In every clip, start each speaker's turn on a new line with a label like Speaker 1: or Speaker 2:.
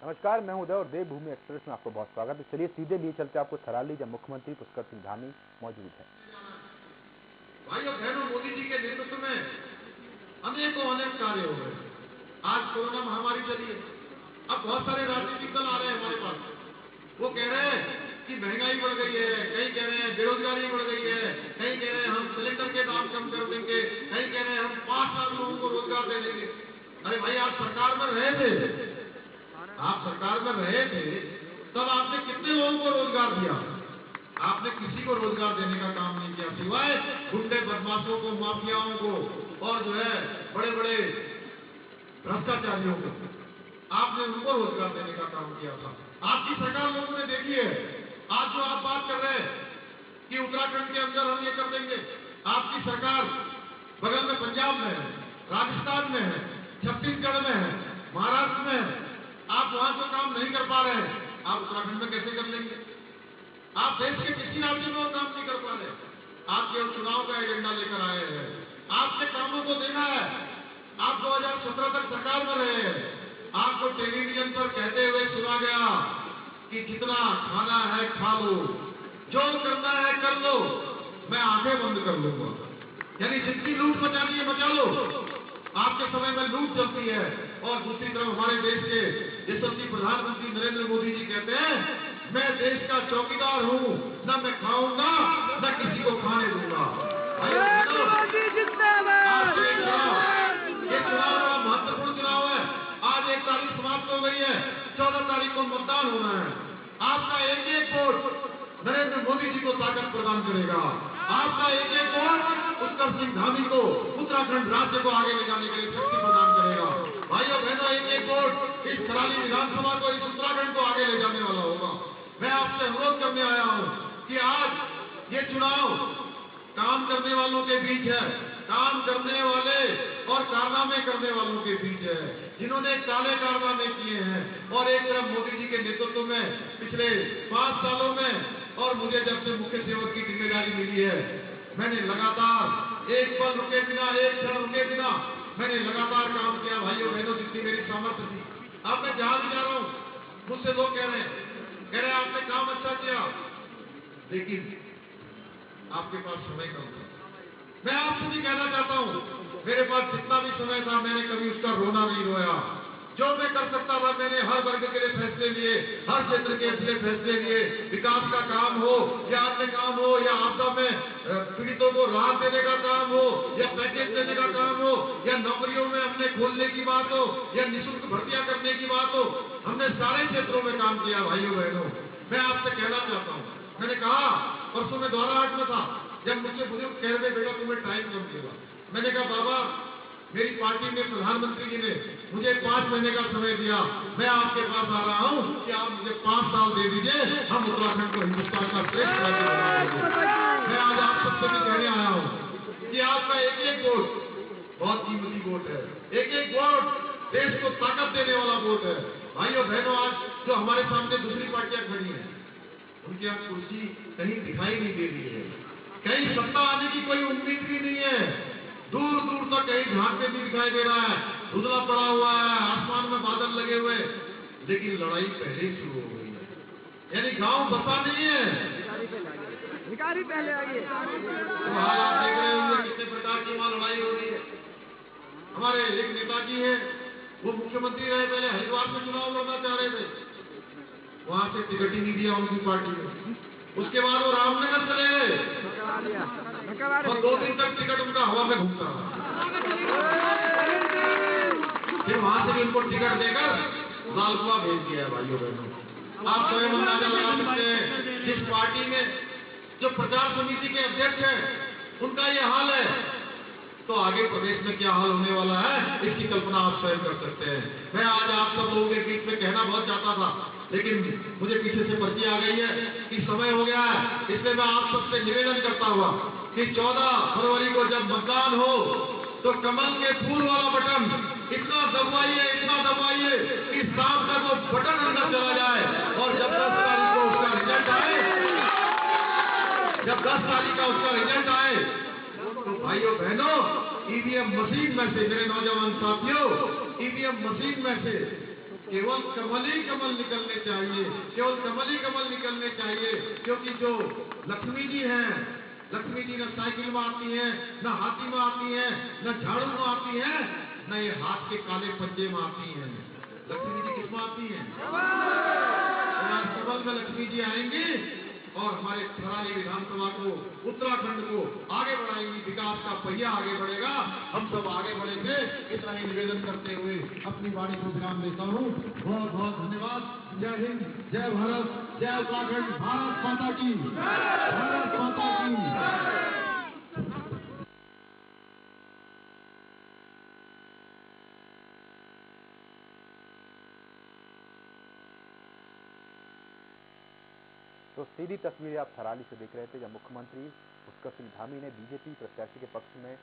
Speaker 1: नमस्कार, मैं हूं उदय और देवभूमि एक्सप्रेस में आपको बहुत स्वागत है। चलिए सीधे लिए चलते आपको थराली, जब मुख्यमंत्री पुष्कर सिंह धामी मौजूद है।
Speaker 2: भाइयों बहनों, मोदी जी के नेतृत्व में अनेकों अनेक कार्य हो गए। आज कोरोना महामारी चली है। अब बहुत सारे राजनीतिक दल आ रहे हैं हमारे पास। वो कह रहे हैं कि महंगाई बढ़ गई है, कहीं कह रहे हैं बेरोजगारी बढ़ गई है, कहीं कह रहे हैं हम सिलेंडर के दाम कम कर देंगे, कहीं कह रहे हैं हम 5 लाख लोगों को रोजगार दे देंगे। अरे भाई, आप सरकार में रहे थे, आप सरकार में रहे थे, तब आपने कितने लोगों को रोजगार दिया? आपने किसी को रोजगार देने का काम नहीं किया, सिवाय गुंडे बदमाशों को, माफियाओं को और जो है बड़े बड़े भ्रष्टाचारियों को, आपने उनको रोजगार देने का काम किया था। आपकी सरकार लोगों ने देखी है। आज जो आप बात कर रहे हैं कि उत्तराखंड के अंदर हम ये कर देंगे, आपकी सरकार बगल में पंजाब में है, राजस्थान में है, छत्तीसगढ़ में है, महाराष्ट्र में है। आप वहां जो काम नहीं कर पा रहे हैं, आप उत्तराखंड में कैसे कर लेंगे? आप देश के किसी राज्य में वो काम नहीं कर पा रहे। आप केवल चुनाव का एजेंडा लेकर आए हैं। आपने कामों को देखा है। आप 2017 तक सरकार में रहे हैं। आपको टेलीविजन पर कहते हुए सुना गया कि जितना खाना है खा लो, जो करना है कर लो, मैं आंखें बंद कर लूंगा। यानी जितनी लूट मचानी है मचा लो। आपके समय में लूट चलती है। और दूसरी तरफ हमारे देश के यशस्वी प्रधानमंत्री नरेंद्र मोदी जी कहते हैं, मैं देश का चौकीदार हूं, न मैं खाऊंगा न किसी को खाने दूंगा। ये चुनाव बड़ा महत्वपूर्ण चुनाव है। आज 1 तारीख समाप्त हो गई है, 14 तारीख को मतदान होना है। आपका एक एक वोट नरेंद्र मोदी जी को ताकत प्रदान करेगा। आपका एक एक वोट पुष्कर सिंह धामी को, उत्तराखंड राज्य को आगे ले जाने के लिए शक्ति प्रदान करेगा। भाइयों बहनों, एक एक वोट इस थराली विधानसभा को, इस उत्तराखंड को आगे ले जाने वाला होगा। मैं आपसे अनुरोध करने आया हूं कि आज ये चुनाव काम करने वालों के बीच है, काम करने वाले और कारनामे करने वालों के बीच है, जिन्होंने काले कारनामे किए हैं। और एक तरफ मोदी जी के नेतृत्व में पिछले 5 सालों में, और मुझे जब से मुख्य सेवक की जिम्मेदारी मिली है, मैंने लगातार एक पल रुके बिना, एक क्षण रुके बिना मैंने लगातार काम किया। भाइयों बहनों, जितनी मेरी सामर्थ्य थी। अब मैं जहां भी जा रहा हूं, मुझसे लोग कह रहे हैं आपने काम अच्छा किया, लेकिन आपके पास समय कम था। मैं आपसे भी कहना चाहता हूं, मेरे पास जितना भी समय था, मैंने कभी उसका रोना नहीं रोया। जो मैं कर सकता था, मैंने हर वर्ग के लिए फैसले लिए, हर क्षेत्र के लिए फैसले लिए। विकास का काम हो या अन्य काम हो, या आपदा में पीड़ितों को राहत देने का काम हो, या पैकेज देने का काम हो, या नौकरियों में हमने खोलने की बात हो, या निःशुल्क भर्तियां करने की बात हो, हमने सारे क्षेत्रों में काम किया। भाइयों बहनों, मैं आपसे कहना चाहता हूँ, मैंने कहा परसों में द्वाराहाट में था, जब मुझसे बुजुर्ग कह रहे बेटा तुम्हें टाइम कम देगा, मैंने कहा बाबा, मेरी पार्टी में प्रधानमंत्री जी ने मुझे 5 महीने का समय दिया। मैं आपके पास आ रहा हूं कि आप मुझे 5 साल दे दीजिए, हम उत्तराखंड को हिंदुस्तान का श्रेष्ठ राज्य बना देंगे। मैं आज आप सबसे भी कहने आया हूं कि आपका एक एक वोट बहुत कीमती वोट है। एक एक वोट देश को ताकत देने वाला वोट है। भाइयों बहनों, आज जो हमारे सामने दूसरी पार्टियां खड़ी हैं, उनकी आज कुर्सी कहीं दिखाई नहीं दे रही है, कहीं सत्ता आने की कोई उम्मीद भी नहीं है। दूर दूर तक कहीं झांकते भी दिखाई दे रहा है, धुंधला पड़ा हुआ है, आसमान में बादल लगे हुए, लेकिन लड़ाई पहले ही शुरू हो गई है। यानी गांव बसा नहीं है,
Speaker 3: भिखारी पहले आ गए।
Speaker 2: तो हाल आप देख रहे होंगे कितने प्रकार की वहां लड़ाई हो रही है। हमारे एक नेताजी है, वो मुख्यमंत्री रहे, पहले हरिद्वार में चुनाव लड़ना चाह रहे थे, वहां से टिकट ही नहीं दिया उनकी पार्टी ने। उसके बाद वो रामनगर चले गए और 2 दिन तक टिकट उनका हवा में घूमता रहा। फिर वहां से भी उनको टिकट देकर लालकुआ भेज दिया है। भाइयों बहनों, आप स्वयं अंदाजा लगा सकते हैं, जिस पार्टी में जो प्रचार समिति के अध्यक्ष हैं, उनका ये हाल है, तो आगे प्रदेश में क्या हाल होने वाला है, इसकी कल्पना आप स्वयं कर सकते हैं। मैं आज आप सब लोगों के बीच में कहना बहुत चाहता था, लेकिन मुझे पीछे से पर्ची आ गई है कि समय हो गया है, इसलिए मैं आप सबसे निवेदन करता हुआ कि 14 फरवरी को जब मतदान हो, तो कमल के फूल वाला बटन इतना दबाइए कि शाम तक वो बटन अंदर चला जाए, और जब 10 तारीख को उसका रिजल्ट आए, तो भाइयों बहनों, ईवीएम मशीन में से, मेरे नौजवान साथियों, ईवीएम मशीन में से केवल कमल ही कमल निकलने चाहिए, केवल कमल ही कमल निकलने चाहिए, क्योंकि जो लक्ष्मी जी हैं, लक्ष्मी जी न साइकिल में आती हैं, न हाथी में आती हैं, न झाड़ू में आती हैं, न ये हाथ के काले पंजे में आती हैं। लक्ष्मी जी किस में आती हैं? कमल में लक्ष्मी जी आएंगी और हमारे थराली विधानसभा को, उत्तराखंड को आगे बढ़ाएंगी, विकास का पहिया आगे बढ़ेगा, हम सब आगे बढ़ेंगे। इतना ही निवेदन करते हुए अपनी वाणी को विराम देता हूँ। बहुत बहुत धन्यवाद। जय हिंद, जय भारत, जय उत्तराखंड, भारत माता की, भारत माता की।
Speaker 1: तो सीधी तस्वीरें आप थराली से देख रहे थे, जब मुख्यमंत्री पुष्कर सिंह धामी ने बीजेपी प्रत्याशी के पक्ष में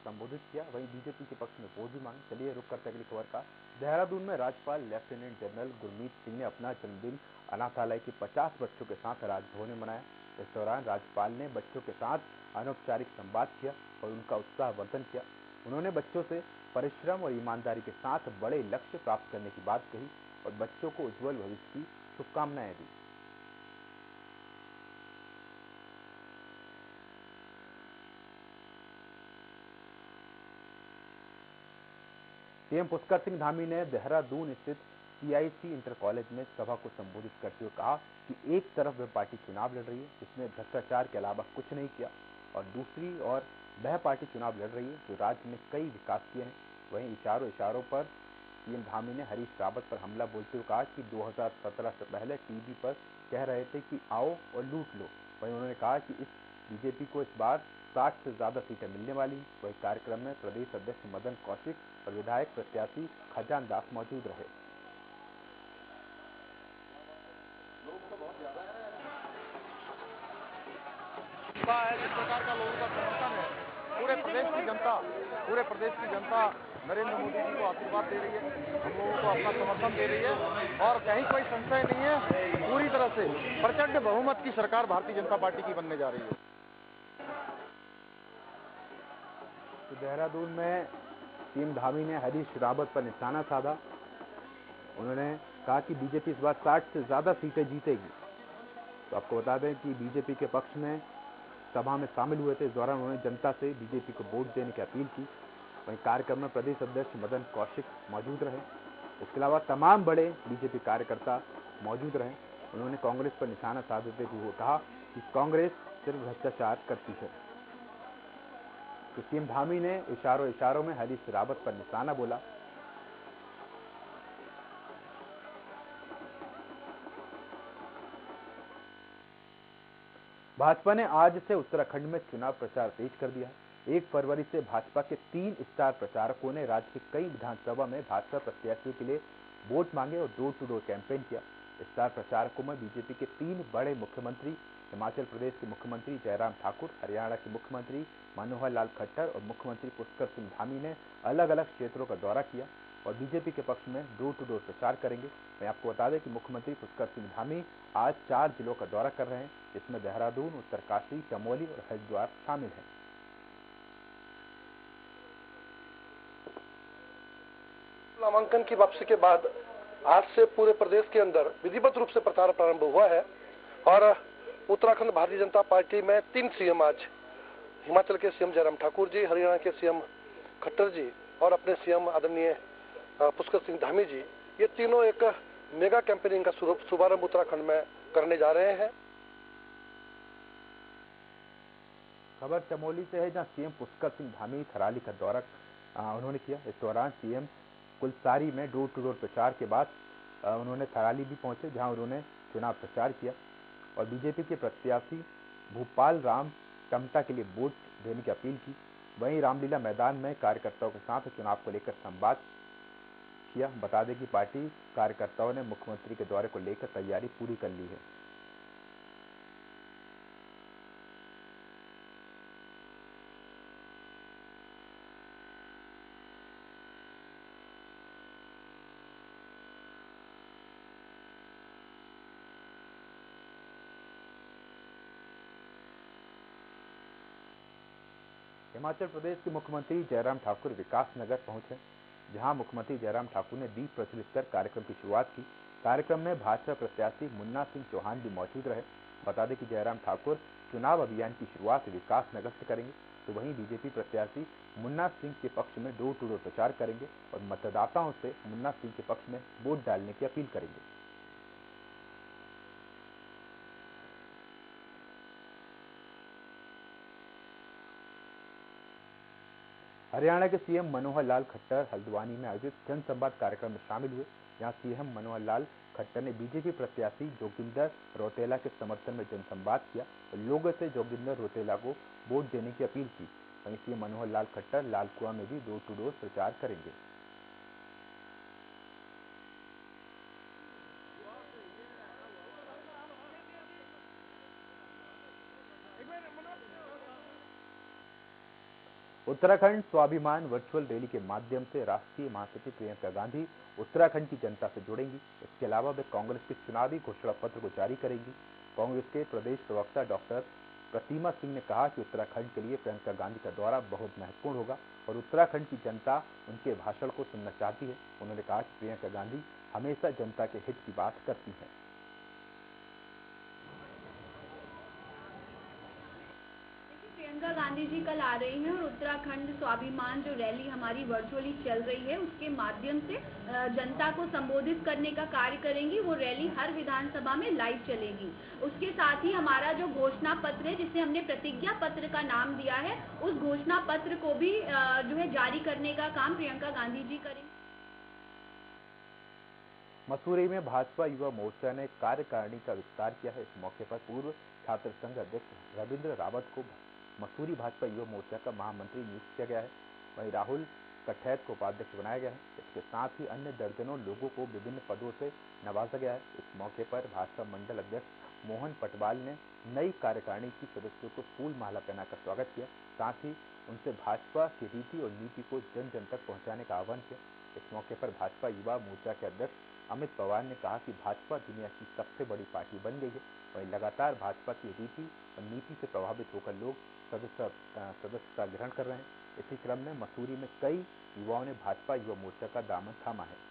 Speaker 1: संबोधित किया, वहीं बीजेपी के पक्ष में वोट भी मांगे। चलिए रुक करते अगली खबर का। देहरादून में राज्यपाल लेफ्टिनेंट जनरल गुरमीत सिंह ने अपना जन्मदिन अनाथालय के 50 बच्चों के साथ राजभवन में मनाया। इस दौरान राज्यपाल ने बच्चों के साथ अनौपचारिक संवाद किया और उनका उत्साहवर्धन किया। उन्होंने बच्चों से परिश्रम और ईमानदारी के साथ बड़े लक्ष्य प्राप्त करने की बात कही और बच्चों को उज्जवल भविष्य की शुभकामनाएं दी। सीएम पुष्कर सिंह धामी ने देहरादून स्थित CIC इंटर कॉलेज में सभा को संबोधित करते हुए कहा कि एक तरफ वह पार्टी चुनाव लड़ रही है जिसने भ्रष्टाचार के अलावा कुछ नहीं किया, और दूसरी ओर वह पार्टी चुनाव लड़ रही है जो राज्य में कई विकास किए हैं। वहीं इशारों पर सीएम धामी ने हरीश रावत पर हमला बोलते हुए कहा कि 2017 से पहले टीवी पर कह रहे थे कि आओ और लूट लो। वहीं उन्होंने कहा कि इस बीजेपी को इस बार 60 से ज्यादा सीटें मिलने वाली हैं। वहीं कार्यक्रम में प्रदेश अध्यक्ष मदन कौशिक और विधायक प्रत्याशी खजान दास मौजूद रहे।
Speaker 4: जिस प्रकार का लोगों का समर्थन है, पूरे प्रदेश की जनता नरेंद्र मोदी जी को आशीर्वाद दे रही है, हम लोगों को अपना समर्थन दे रही है और कहीं कोई संशय नहीं है, पूरी तरह से प्रचंड बहुमत की सरकार भारतीय जनता पार्टी की बनने जा रही है।
Speaker 1: तो देहरादून में सीएम धामी ने हरीश रावत पर निशाना साधा। उन्होंने कहा कि बीजेपी इस बार 60 से ज्यादा सीटें जीतेगी। तो आपको बता दें कि बीजेपी के पक्ष में सभा में शामिल हुए थे। इस दौरान उन्होंने जनता से बीजेपी को वोट देने की अपील की। वहीं कार्यक्रम में प्रदेश अध्यक्ष मदन कौशिक मौजूद रहे। इसके अलावा तमाम बड़े बीजेपी कार्यकर्ता मौजूद रहे। उन्होंने कांग्रेस पर निशाना साधते हुए कहा कि कांग्रेस सिर्फ भ्रष्टाचार करती है। तो सीएम धामी ने इशारों में हरीश रावत पर निशाना बोला। भाजपा ने आज से उत्तराखंड में चुनाव प्रचार तेज कर दिया। 1 फरवरी से भाजपा के 3 स्टार प्रचारकों ने राज्य के कई विधानसभा में भाजपा प्रत्याशियों के लिए वोट मांगे और डोर टू डोर कैंपेन किया। स्टार प्रचारकों में बीजेपी के 3 बड़े मुख्यमंत्री, हिमाचल प्रदेश के मुख्यमंत्री जयराम ठाकुर, हरियाणा के मुख्यमंत्री मनोहर लाल खट्टर और मुख्यमंत्री पुष्कर सिंह धामी ने अलग अलग क्षेत्रों का दौरा किया और बीजेपी के पक्ष में डोर टू डोर प्रचार करेंगे। मैं आपको बता दें कि मुख्यमंत्री पुष्कर सिंह धामी आज 4 जिलों का दौरा कर रहे हैं, जिसमें देहरादून, उत्तरकाशी, चमोली और हरिद्वार शामिल हैं।
Speaker 5: नामांकन की वापसी के बाद आज से पूरे प्रदेश के अंदर विधिवत रूप से प्रचार प्रारंभ हुआ है और उत्तराखंड भारतीय जनता पार्टी में 3 सीएम आज, हिमाचल के सीएम जयराम ठाकुर जी, हरियाणा के सीएम खट्टर जी और अपने सीएम आदरणीय पुष्कर सिंह धामी जी, ये तीनों एक मेगा कैंपेनिंग का शुभारंभ उत्तराखंड में करने जा रहे हैं।
Speaker 1: खबर चमोली से है, जहां सीएम पुष्कर सिंह धामी थराली का दौरा उन्होंने किया। इस दौरान सीएम कुलसारी में डोर टू डोर प्रचार के बाद उन्होंने थराली भी पहुंचे, जहां उन्होंने चुनाव प्रचार किया और बीजेपी के प्रत्याशी भूपाल राम टमटा के लिए वोट देने की अपील की। वहीं रामलीला मैदान में कार्यकर्ताओं के साथ चुनाव को लेकर संवाद किया। बता दें कि पार्टी कार्यकर्ताओं ने मुख्यमंत्री के दौरे को लेकर तैयारी पूरी कर ली है। हिमाचल प्रदेश के मुख्यमंत्री जयराम ठाकुर विकास नगर पहुंचे, जहां मुख्यमंत्री जयराम ठाकुर ने दीप प्रज्वलित कर कार्यक्रम की शुरुआत की। कार्यक्रम में भाजपा प्रत्याशी मुन्ना सिंह चौहान भी मौजूद रहे। बता दें कि जयराम ठाकुर चुनाव अभियान की शुरुआत विकास नगर से करेंगे, तो वहीं बीजेपी प्रत्याशी मुन्ना सिंह के पक्ष में डोर टू डोर प्रचार करेंगे और मतदाताओं से मुन्ना सिंह के पक्ष में वोट डालने की अपील करेंगे। हरियाणा के सीएम मनोहर लाल खट्टर हल्द्वानी में आयोजित जनसंवाद कार्यक्रम में शामिल हुए। यहां सीएम मनोहर लाल खट्टर ने बीजेपी प्रत्याशी जोगिंदर रौतेला के समर्थन में जनसंवाद किया और लोगों से जोगिंदर रौतेला को वोट देने की अपील की। वहीं सीएम मनोहर लाल खट्टर लालकुआं में भी डोर टू डोर प्रचार करेंगे। उत्तराखंड स्वाभिमान वर्चुअल रैली के माध्यम से राष्ट्रीय महासचिव प्रियंका गांधी उत्तराखंड की जनता से जुड़ेंगी। इसके अलावा वे कांग्रेस के चुनावी घोषणा पत्र को जारी करेंगी। कांग्रेस के प्रदेश प्रवक्ता डॉक्टर प्रतिमा सिंह ने कहा कि उत्तराखंड के लिए प्रियंका गांधी का दौरा बहुत महत्वपूर्ण होगा और उत्तराखंड की जनता उनके भाषण को सुनना चाहती है। उन्होंने कहा कि प्रियंका गांधी हमेशा जनता के हित की बात करती हैं।
Speaker 6: प्रियंका गांधी जी कल आ रही हैं और उत्तराखंड स्वाभिमान जो रैली हमारी वर्चुअली चल रही है उसके माध्यम से जनता को संबोधित करने का कार्य करेंगी। वो रैली हर विधानसभा में लाइव चलेगी। उसके साथ ही हमारा जो घोषणा पत्र है, जिसे हमने प्रतिज्ञा पत्र का नाम दिया है, उस घोषणा पत्र को भी जो है जारी करने का काम प्रियंका गांधी जी करेंगी।
Speaker 1: मसूरी में भाजपा युवा मोर्चा ने कार्यकारिणी का विस्तार किया है। इस मौके पर पूर्व छात्र संघ अध्यक्ष रविंद्र रावत को मसूरी भाजपा युवा मोर्चा का महामंत्री नियुक्त किया गया है। वहीं राहुल कठैत को उपाध्यक्ष बनाया गया है। इसके साथ ही अन्य दर्जनों लोगों को विभिन्न पदों से नवाजा गया है। इस मौके पर भाजपा मंडल अध्यक्ष मोहन पटवाल ने नई कार्यकारिणी की सदस्यों को फूल माला पहनाकर स्वागत किया। साथ ही उनसे भाजपा की रीति और नीति को जन जन तक पहुंचाने का आह्वान किया। इस मौके पर भाजपा युवा मोर्चा के अध्यक्ष अमित पवार ने कहा कि भाजपा दुनिया की सबसे बड़ी पार्टी बन गई है। वहीं लगातार भाजपा की रीति और नीति से प्रभावित होकर लोग सदस्यता ग्रहण कर रहे हैं। इसी क्रम में मसूरी में कई युवाओं ने भाजपा युवा मोर्चा का दामन थामा है।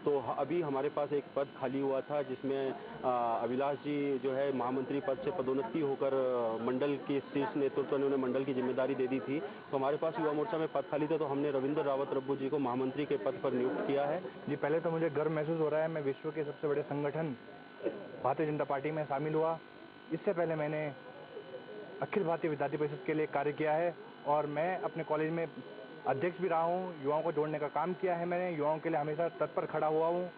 Speaker 7: तो अभी हमारे पास एक पद खाली हुआ था जिसमें अभिलाष जी जो है महामंत्री पद से पदोन्नति होकर मंडल के शीर्ष नेतृत्व ने उन्हें मंडल की जिम्मेदारी दे दी थी। तो हमारे पास युवा मोर्चा में पद खाली था, तो हमने रविंद्र रावत रब्बू जी को महामंत्री के पद पर नियुक्त किया है।
Speaker 8: जी, पहले तो मुझे गर्व महसूस हो रहा है। मैं विश्व के सबसे बड़े संगठन भारतीय जनता पार्टी में शामिल हुआ। इससे पहले मैंने अखिल भारतीय विद्यार्थी परिषद के लिए कार्य किया है और मैं अपने कॉलेज में अध्यक्ष भी रहा हूँ। युवाओं को जोड़ने का काम किया है मैंने। युवाओं के लिए हमेशा तत्पर खड़ा हुआ हूँ।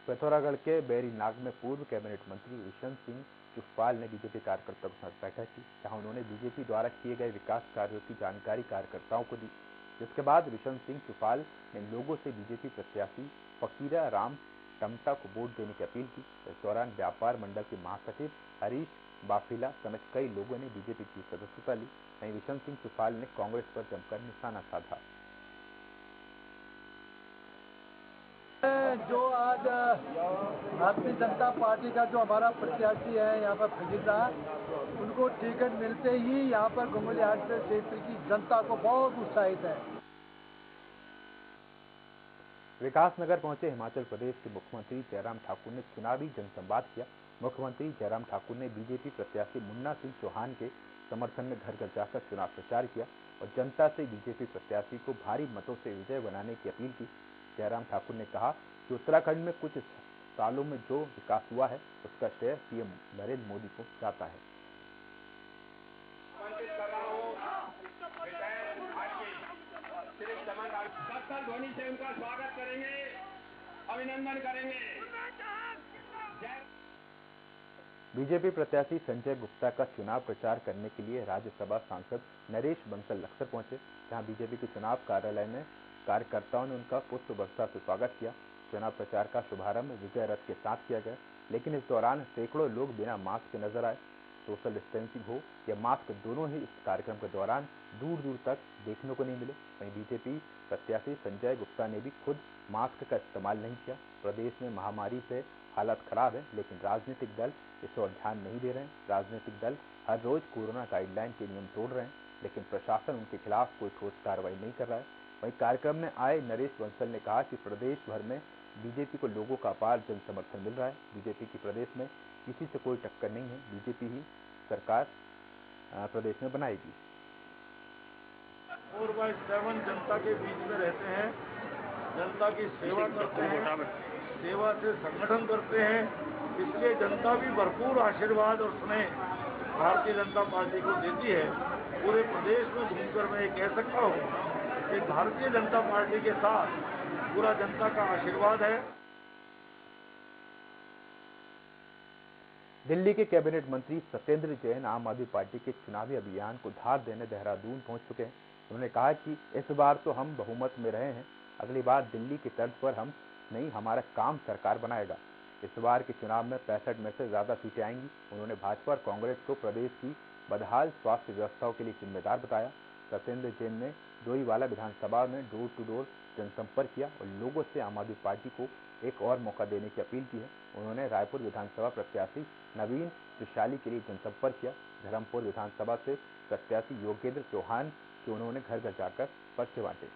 Speaker 1: पिथौरागढ़ के बैरीनाग में पूर्व कैबिनेट मंत्री विशन सिंह चुफाल ने बीजेपी कार्यकर्ताओं के साथ बैठक की, जहां उन्होंने बीजेपी द्वारा किए गए विकास कार्यों की जानकारी कार्यकर्ताओं को दी। जिसके बाद विशन सिंह चुफाल ने लोगों से बीजेपी प्रत्याशी फकीरा राम टमटा को वोट देने की अपील की। इस दौरान व्यापार मंडल के महासचिव हरीश बाफिला समेत कई लोगों ने बीजेपी की सदस्यता ली। वहीं विशन सिंह चुफाल ने कांग्रेस पर जमकर निशाना साधा।
Speaker 9: जो आज भारतीय जनता पार्टी का जो हमारा प्रत्याशी है यहाँ पर फकीरा, उनको टिकट मिलते ही यहाँ पर गुंगुलियाट क्षेत्र की जनता को बहुत उत्साहित है।
Speaker 1: विकासनगर पहुंचे हिमाचल प्रदेश के मुख्यमंत्री जयराम ठाकुर ने चुनावी जनसंवाद किया। मुख्यमंत्री जयराम ठाकुर ने बीजेपी प्रत्याशी मुन्ना सिंह चौहान के समर्थन में घर घर जाकर चुनाव प्रचार किया और जनता से बीजेपी प्रत्याशी को भारी मतों से विजय बनाने की अपील की। जयराम ठाकुर ने कहा कि उत्तराखंड में कुछ सालों में जो विकास हुआ है उसका श्रेय पीएम नरेंद्र मोदी को जाता है।
Speaker 3: ध्वनि से उनका स्वागत करेंगे, अभिनंदन करेंगे।
Speaker 1: बीजेपी प्रत्याशी संजय गुप्ता का चुनाव प्रचार करने के लिए राज्यसभा सांसद नरेश बंसल लक्सर पहुंचे, जहां बीजेपी के चुनाव कार्यालय में कार्यकर्ताओं ने उनका पुष्प वर्षा से स्वागत किया। चुनाव प्रचार का शुभारंभ विजय रथ के साथ किया गया, लेकिन इस दौरान सैकड़ों लोग बिना मास्क के नजर आए। सोशल डिस्टेंसिंग हो या मास्क, दोनों ही इस कार्यक्रम के दौरान दूर दूर तक देखने को नहीं मिले। वहीं बीजेपी प्रत्याशी संजय गुप्ता ने भी खुद मास्क का इस्तेमाल नहीं किया। प्रदेश में महामारी से हालत खराब है, लेकिन राजनीतिक दल इस ओर ध्यान नहीं दे रहे हैं। राजनीतिक दल हर रोज कोरोना गाइडलाइन के नियम तोड़ रहे हैं, लेकिन प्रशासन उनके खिलाफ कोई ठोस कार्रवाई नहीं कर रहा है। वहीं कार्यक्रम में आए नरेश बंसल ने कहा कि प्रदेश भर में बीजेपी को लोगों का अपार जन समर्थन मिल रहा है। बीजेपी की प्रदेश में किसी से कोई टक्कर नहीं है। बीजेपी ही सरकार प्रदेश में बनाएगी।
Speaker 10: 4/7 जनता के बीच में रहते हैं, जनता की सेवा करते हैं, सेवा से संगठन करते हैं, इसलिए जनता भी भरपूर आशीर्वाद और स्नेह भारतीय जनता पार्टी को देती है। पूरे प्रदेश में घूमकर मैं ये कह सकता हूँ कि भारतीय जनता पार्टी के साथ पूरा जनता का आशीर्वाद है।
Speaker 1: दिल्ली के कैबिनेट मंत्री सत्येंद्र जैन आम आदमी पार्टी के चुनावी अभियान को धार देने देहरादून पहुंच चुके हैं। उन्होंने कहा कि इस बार तो हम बहुमत में रहे हैं, अगली बार दिल्ली की तर्ज पर हम नहीं, हमारा काम सरकार बनाएगा। इस बार के चुनाव में 65 में से ज्यादा सीटें आएंगी। उन्होंने भाजपा और कांग्रेस को प्रदेश की बदहाल स्वास्थ्य व्यवस्थाओं के लिए जिम्मेदार बताया। सत्येंद्र जैन ने डोईवाला विधानसभा में डोर टू डोर जनसंपर्क किया और लोगों से आम आदमी पार्टी को एक और मौका देने की अपील की है। उन्होंने रायपुर विधानसभा प्रत्याशी नवीन त्रिशाली के लिए जनसंपर्क किया। धर्मपुर विधानसभा से प्रत्याशी योगेंद्र चौहान के उन्होंने घर घर जाकर पर्चे बांटे।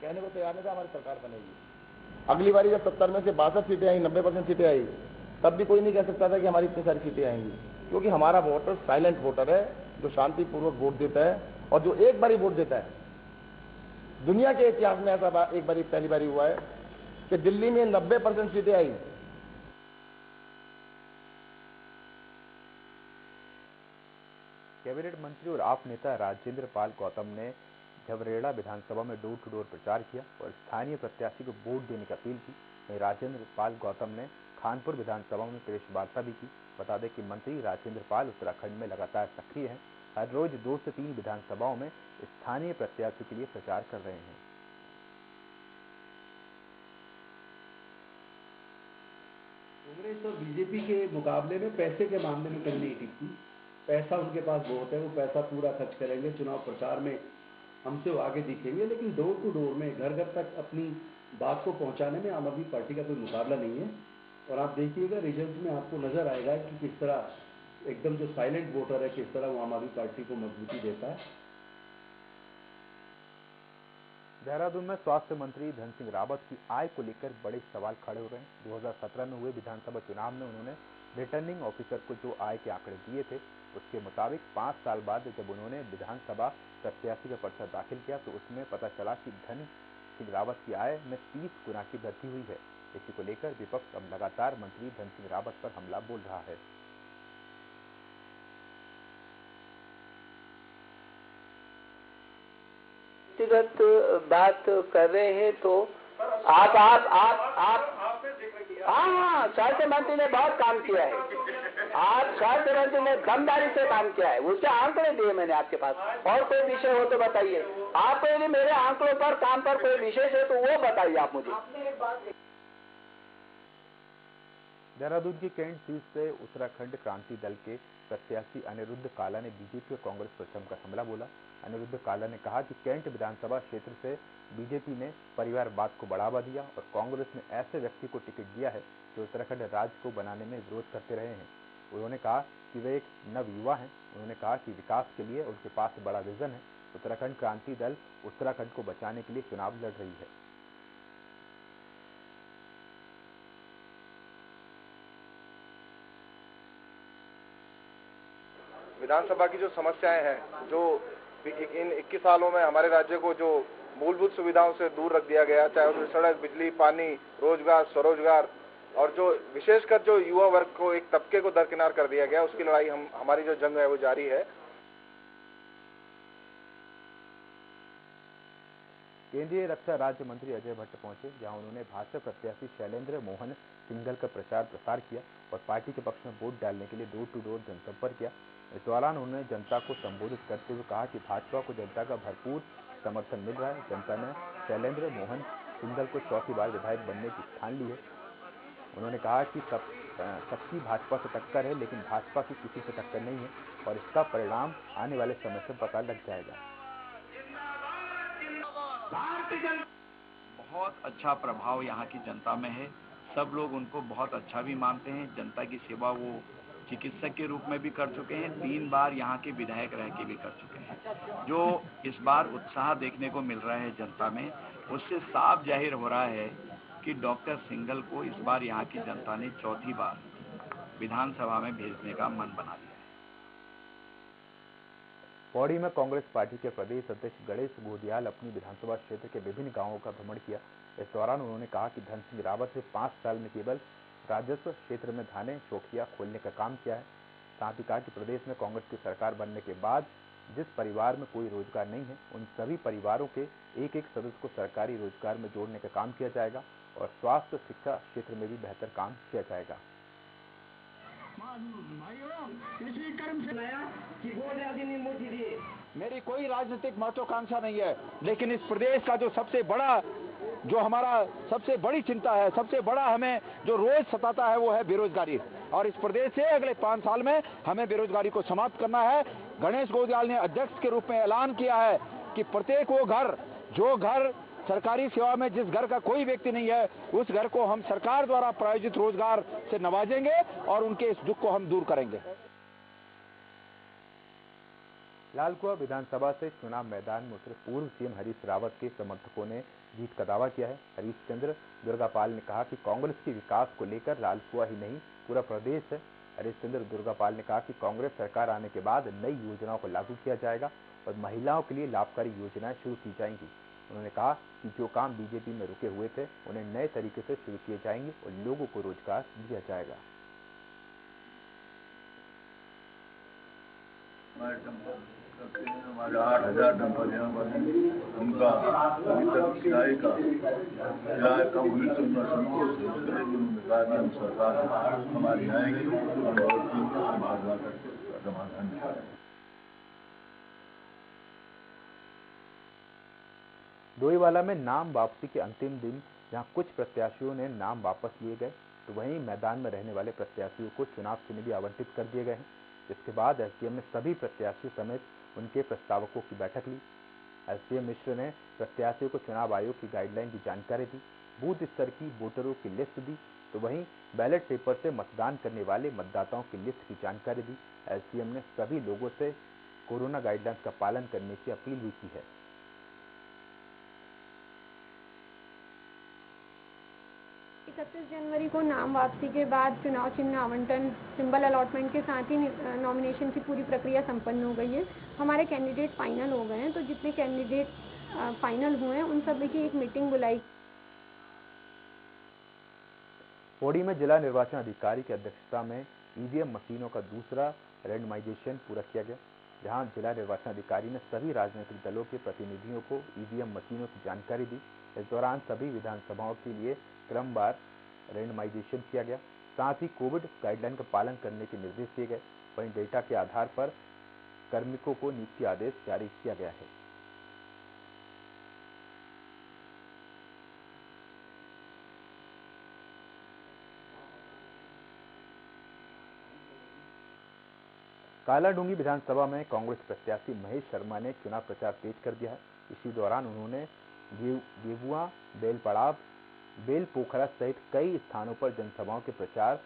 Speaker 4: कहने को तैयार नहीं था हमारी सरकार बनेगी। अगली बारी जब 70 में से 62 सीटें आई, 90% सीटें आई, तब भी कोई नहीं कह सकता था कि हमारी इतनी सारी सीटें आएंगी, क्योंकि हमारा वोटर साइलेंट वोटर है, जो शांतिपूर्वक वोट देता है और जो एक बारी वोट देता है। दुनिया के इतिहास में ऐसा एक बारी पहली बारी हुआ है कि दिल्ली में 90% सीटें आई।
Speaker 1: कैबिनेट मंत्री और आप नेता राजेंद्र पाल गौतम ने झवरेड़ा विधानसभा में डोर टू डोर प्रचार किया और स्थानीय प्रत्याशी को वोट देने की अपील की। वहीं राजेंद्र पाल गौतम ने खानपुर विधानसभा में प्रेस वार्ता भी की। बता दें कि मंत्री राजेंद्र पाल उत्तराखंड में लगातार सक्रिय हैं। हर रोज 2 से 3 विधानसभाओं में स्थानीय प्रत्याशियों के लिए प्रचार कर रहे हैं।
Speaker 11: कांग्रेस और बीजेपी के मुकाबले में पैसे के मामले में कहीं नहीं टिकती। पैसा उनके पास बहुत है, वो पैसा पूरा खर्च करेंगे, चुनाव प्रचार में हमसे वो आगे दिखेंगे, लेकिन डोर टू डोर में घर घर तक अपनी बात को पहुंचाने में आम आदमी पार्टी का कोई मुकाबला नहीं है। और आप देखिएगा रिजल्ट में आपको नजर आएगा कि किस तरह एकदम जो साइलेंट वोटर है, किस तरह वो आम आदमी पार्टी को मजबूती देता है।
Speaker 1: देहरादून में स्वास्थ्य मंत्री धन सिंह रावत की आय को लेकर बड़े सवाल खड़े हो रहे हैं। 2017 में हुए विधानसभा चुनाव में उन्होंने रिटर्निंग ऑफिसर को जो आय के आंकड़े दिए थे, उसके मुताबिक 5 साल बाद जब उन्होंने विधानसभा प्रत्याशी का पर्चा दाखिल किया तो उसमें पता चला कि धन सिंह रावत की आय में 30 गुना की वृद्धि हुई है। इसी को लेकर विपक्ष अब लगातार मंत्री धन सिंह रावत पर हमला बोल रहा है।
Speaker 12: व्यक्तिगत बात कर रहे हैं तो आप हाँ, स्वास्थ्य मंत्री ने बहुत काम किया है। आप स्वास्थ्य मंत्री ने दमदारी से काम किया है, उसके आंकड़े दिए मैंने आपके पास। और कोई विषय हो तो बताइए। आपको यदि मेरे आंकड़ों पर काम पर कोई विशेष है तो वो बताइए आप मुझे।
Speaker 1: देहरादून की कैंट सीट से उत्तराखंड क्रांति दल के प्रत्याशी अनिरुद्ध काला ने बीजेपी और कांग्रेस पर जमकर हमला बोला। अनिरुद्ध काला ने कहा कि कैंट विधानसभा क्षेत्र से बीजेपी ने परिवारवाद को बढ़ावा दिया और कांग्रेस ने ऐसे व्यक्ति को टिकट दिया है जो उत्तराखंड राज्य को बनाने में विरोध करते रहे हैं। उन्होंने कहा कि वे एक नवयुवा हैं। उन्होंने कहा कि विकास के लिए उनके पास बड़ा विजन है। उत्तराखंड क्रांति दल उत्तराखंड को बचाने के लिए चुनाव लड़ रही है।
Speaker 13: विधानसभा की जो समस्याएं हैं, जो इन 21 सालों में हमारे राज्य को जो मूलभूत सुविधाओं से दूर रख दिया गया, चाहे उसमें सड़क, बिजली, पानी, रोजगार, स्वरोजगार, और जो विशेषकर जो युवा वर्ग को, एक तबके को दरकिनार कर दिया गया, उसकी लड़ाई हमारी जो जंग है वो जारी है।
Speaker 1: केंद्रीय रक्षा राज्य मंत्री अजय भट्ट पहुंचे, जहां उन्होंने भाजपा प्रत्याशी शैलेंद्र मोहन सिंघल का प्रचार प्रसार किया और पार्टी के पक्ष में वोट डालने के लिए डोर टू डोर जनसंपर्क किया। इस दौरान उन्होंने जनता को संबोधित करते हुए कहा कि भाजपा को जनता का भरपूर समर्थन मिल रहा है। जनता ने शैलेंद्र मोहन सिंघल को चौथी बार विधायक बनने की ठान ली है। उन्होंने कहा कि सबकी भाजपा से टक्कर है, लेकिन भाजपा की किसी से टक्कर नहीं है और इसका परिणाम आने वाले समय से पता लग जाएगा।
Speaker 14: बहुत अच्छा प्रभाव यहाँ की जनता में है। सब लोग उनको बहुत अच्छा भी मानते हैं। जनता की सेवा वो चिकित्सक के रूप में भी कर चुके हैं, 3 बार यहाँ के विधायक रह के भी कर चुके हैं। जो इस बार उत्साह देखने को मिल रहा है जनता में, उससे साफ जाहिर हो रहा है कि डॉक्टर सिंघल को इस बार यहाँ की जनता ने चौथी बार विधानसभा में भेजने का मन बना लिया है।
Speaker 1: पौड़ी में कांग्रेस पार्टी के प्रदेश अध्यक्ष गणेश गोदियाल अपनी विधानसभा क्षेत्र के विभिन्न गांवों का भ्रमण किया। इस दौरान उन्होंने कहा कि धन सिंह रावत ने 5 साल में केवल राजस्व क्षेत्र में थाने चौकियां खोलने का काम किया है। साथ ही कहा कि प्रदेश में कांग्रेस की सरकार बनने के बाद जिस परिवार में कोई रोजगार नहीं है, उन सभी परिवारों के एक-एक सदस्य को सरकारी रोजगार में जोड़ने का काम किया जाएगा और स्वास्थ्य शिक्षा क्षेत्र में भी बेहतर काम किया जाएगा।
Speaker 15: मेरी कोई राजनीतिक महत्वाकांक्षा नहीं है, लेकिन इस प्रदेश का जो सबसे बड़ा, जो हमारा सबसे बड़ी चिंता है, सबसे बड़ा हमें जो रोज सताता है, वो है बेरोजगारी। और इस प्रदेश से अगले 5 साल में हमें बेरोजगारी को समाप्त करना है। गणेश गोदियाल ने अध्यक्ष के रूप में ऐलान किया है कि प्रत्येक वो घर, जो घर सरकारी सेवा में जिस घर का कोई व्यक्ति नहीं है, उस घर को हम सरकार द्वारा प्रायोजित रोजगार से नवाजेंगे और उनके इस दुख को हम दूर करेंगे।
Speaker 1: लालकुआं विधानसभा से चुनाव मैदान में उतरे पूर्व सीएम हरीश रावत के समर्थकों ने जीत का दावा किया है। हरीश चंद्र दुर्गापाल ने कहा कि कांग्रेस के विकास को लेकर लालकुआं ही नहीं पूरा प्रदेश है। हरीश चंद्र दुर्गापाल ने कहा कि कांग्रेस सरकार आने के बाद नई योजनाओं को लागू किया जाएगा और महिलाओं के लिए लाभकारी योजनाएं शुरू की जाएंगी। उन्होंने कहा कि जो काम बीजेपी में रुके हुए थे, उन्हें नए तरीके से शुरू किए जाएंगे और लोगों को रोजगार दिया जाएगा।
Speaker 10: हमारे 8,000 डंपर यहाँ पर उनका अभी तक किराए कम होने से उनका संतोष है। उन्होंने कहा कि हम सरकार हमारी आएगी और समाधान निकालेंगे।
Speaker 1: डोईवाला में नाम वापसी के अंतिम दिन जहां कुछ प्रत्याशियों ने नाम वापस लिए गए, तो वहीं मैदान में रहने वाले प्रत्याशियों को चुनाव चिन्ह भी आवंटित कर दिए गए हैं। इसके बाद एसडीएम ने सभी प्रत्याशियों समेत उनके प्रस्तावकों की बैठक ली। एसडीएम मिश्र ने प्रत्याशियों को चुनाव आयोग की गाइडलाइन की जानकारी दी, बूथ स्तर की वोटरों की लिस्ट दी, तो वहीं बैलेट पेपर से मतदान करने वाले मतदाताओं की लिस्ट की जानकारी दी। एसडीएम ने सभी लोगों से कोरोना गाइडलाइंस का पालन करने की अपील भी की है।
Speaker 16: 31 जनवरी को नाम वापसी के बाद चुनाव चिन्ह आवंटन, सिंबल अलॉटमेंट के साथ ही नॉमिनेशन की पूरी प्रक्रिया संपन्न हो गई है। हमारे कैंडिडेट फाइनल हो गए हैं, तो जितने कैंडिडेट फाइनल हुए हैं उन सभी की एक मीटिंग बुलाई।
Speaker 1: पौड़ी में जिला निर्वाचन अधिकारी की अध्यक्षता में ईवीएम मशीनों का दूसरा रैंडमाइजेशन पूरा किया गया, जहां जिला निर्वाचन अधिकारी ने सभी राजनीतिक दलों के प्रतिनिधियों को ईवीएम मशीनों की जानकारी दी। इस दौरान सभी विधानसभाओं के लिए क्रमवार रैंडमाइजेशन किया गया। साथ ही कोविड गाइडलाइन का पालन करने के निर्देश दिए गए। वहीं डेटा के आधार पर कार्मिकों को नियुक्ति आदेश जारी किया गया है। कालाडूंगी विधानसभा में कांग्रेस प्रत्याशी महेश शर्मा ने चुनाव प्रचार तेज कर दिया है। इसी दौरान उन्होंने गेवुआ, बेलपड़ाव, बेलपोखरा सहित कई स्थानों पर जनसभाओं के प्रचार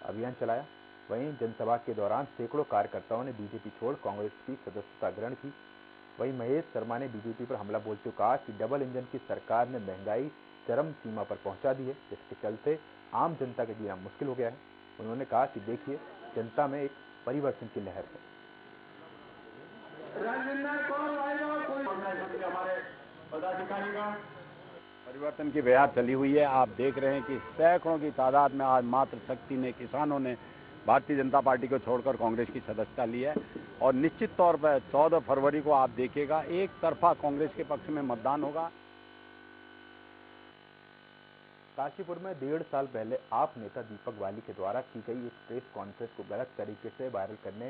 Speaker 1: अभियान चलाया। वहीं जनसभा के दौरान सैकड़ों कार्यकर्ताओं ने बीजेपी छोड़ कांग्रेस की सदस्यता ग्रहण की। वहीं महेश शर्मा ने बीजेपी पर हमला बोलते हुए कहा कि डबल इंजन की सरकार ने महंगाई चरम सीमा पर पहुंचा दी है, जिसके चलते आम जनता के जीना मुश्किल हो गया है। उन्होंने कहा कि देखिए, जनता में एक परिवर्तन की लहर है।
Speaker 17: परिवर्तन की बयार चली हुई है। आप देख रहे हैं कि सैकड़ों की तादाद में आज मातृशक्ति ने, किसानों ने भारतीय जनता पार्टी को छोड़कर कांग्रेस की सदस्यता ली है और निश्चित तौर पर 14 फरवरी को आप देखिएगा एक तरफा कांग्रेस के पक्ष में मतदान होगा।
Speaker 1: काशीपुर में 1.5 साल पहले आप नेता दीपक वाली के द्वारा की गई एक प्रेस कॉन्फ्रेंस को गलत तरीके से वायरल करने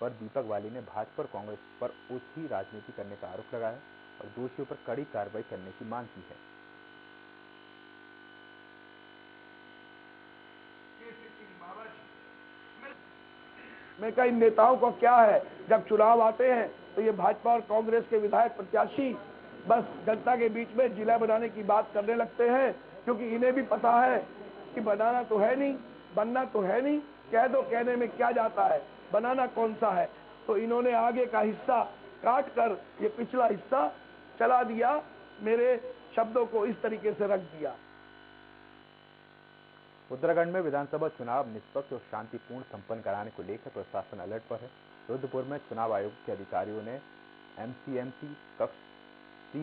Speaker 1: पर दीपक वाली ने भाजपा और कांग्रेस पर ओछी राजनीति करने का आरोप लगाया और दोषियों पर कड़ी कार्रवाई करने की मांग की है।
Speaker 18: मैं कहा इन नेताओं को क्या है, जब चुनाव आते हैं तो ये भाजपा और कांग्रेस के विधायक प्रत्याशी बस जनता के बीच में जिला बनाने की बात करने लगते हैं, क्योंकि इन्हें भी पता है कि बनाना तो है नहीं, बनना तो है नहीं, कह दो कहने में क्या जाता है, बनाना कौन सा है। तो इन्होंने आगे का हिस्सा काट कर ये पिछला हिस्सा चला दिया, मेरे शब्दों को इस तरीके से रख दिया।
Speaker 1: उत्तराखंड में विधानसभा चुनाव निष्पक्ष और शांतिपूर्ण संपन्न कराने को लेकर प्रशासन अलर्ट पर है। रुद्रपुर में चुनाव आयोग के अधिकारियों ने एमसीएमसी कक्ष सी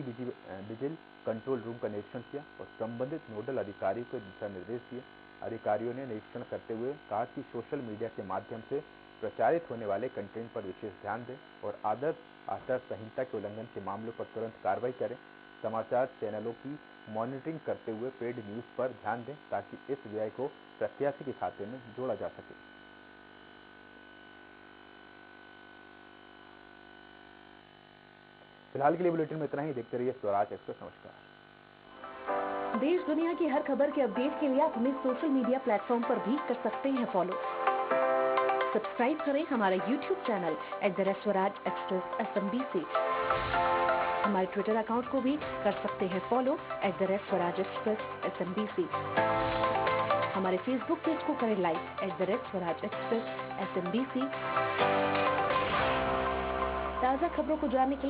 Speaker 1: विजिल कंट्रोल रूम का निरीक्षण किया और संबंधित नोडल अधिकारी को दिशा निर्देश दिए। अधिकारियों ने निरीक्षण करते हुए कहा कि सोशल मीडिया के माध्यम से प्रचारित होने वाले कंटेंट पर विशेष ध्यान दें और आदर्श आचार संहिता के उल्लंघन के मामलों पर तुरंत कार्रवाई करें। समाचार चैनलों की मॉनिटरिंग करते हुए पेड न्यूज पर ध्यान दें ताकि इस व्यय को प्रत्याशी के खाते में जोड़ा जा सके। फिलहाल के लिए बुलेटिन में इतना ही। देखते रहिए स्वराज एक्सप्रेस। नमस्कार।
Speaker 19: देश दुनिया की हर खबर के अपडेट के लिए आप हमें सोशल मीडिया प्लेटफॉर्म पर भी कर सकते हैं फॉलो। सब्सक्राइब करें हमारा YouTube channel @Swaraj express SMBC। हमारे ट्विटर अकाउंट को भी कर सकते हैं फॉलो @स्वराज एक्सप्रेस SMBC। हमारे फेसबुक पेज को करें लाइक @स्वराज एक्सप्रेस SMBC। ताज़ा खबरों को जानने के लिए